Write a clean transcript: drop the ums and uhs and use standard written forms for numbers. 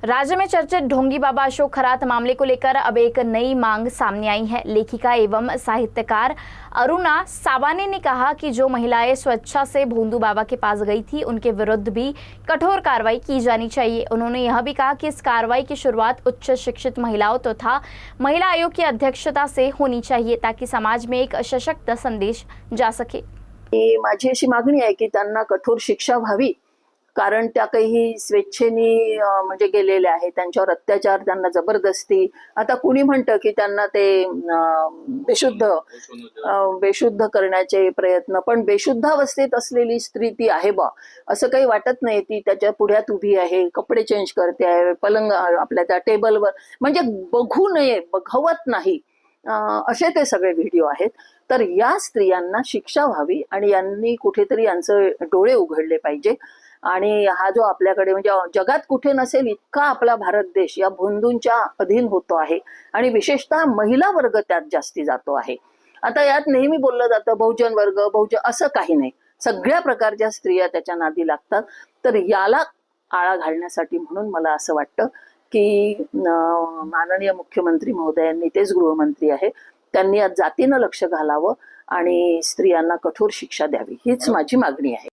राज्य में चर्चित ढोंगी बाबा अशोक खरात मामले को लेकर अब एक नई मांग सामने आई है। लेखिका एवं साहित्यकार अरुणा सावाने ने कहा कि जो महिलाएं स्वेच्छा से भोंदू बाबा के पास गई थी उनके विरुद्ध भी कठोर कार्रवाई की जानी चाहिए। उन्होंने यह भी कहा कि इस कार्रवाई की शुरुआत उच्च शिक्षित महिलाओं तथा महिला आयोग की अध्यक्षता से होनी चाहिए ताकि समाज में एक सशक्त संदेश जा सके। माझी अशी मागणी आहे की त्यांना कठोर शिक्षा व्हावी, कारण त्या काही स्वेच्छेने म्हणजे गेलेल्या आहेत, त्यांच्यावर अत्याचार, त्यांना जबरदस्ती, आता कुणी म्हणतं की त्यांना ते बेशुद्ध करण्याचे प्रयत्न, पण बेशुद्ध अवस्थेत असलेली स्त्री ती आहे बा असं काही वाटत नाही। ती त्याच्या पुढ्यात उभी आहे, कपडे चेंज करते आहे, पलंग आपल्या त्या टेबलवर, म्हणजे बघू नये, बघवत नाही असे ते सगळे व्हिडिओ आहेत। तर या स्त्रियांना शिक्षा व्हावी आणि यांनी कुठेतरी यांचे डोळे उघडले पाहिजे। आणि हा जो आपल्याकडे म्हणजे जगात कुठे नसेल इतका आपला भारत देश या भोंदूंच्या अधीन होतो आहे आणि विशेषतः महिला वर्ग त्यात जास्ती जातो आहे। आता यात नेहमी बोललं जातं बहुजन वर्ग, बहुजन, असं काही नाही, सगळ्या प्रकारच्या स्त्रिया त्याच्या नादी लागतात। तर याला आळा घालण्यासाठी म्हणून मला असं वाटतं की माननीय मुख्यमंत्री महोदयांनी, तेच गृहमंत्री आहे, त्यांनी आज जातीनं लक्ष घालावं आणि स्त्रियांना कठोर शिक्षा द्यावी, हीच माझी मागणी आहे।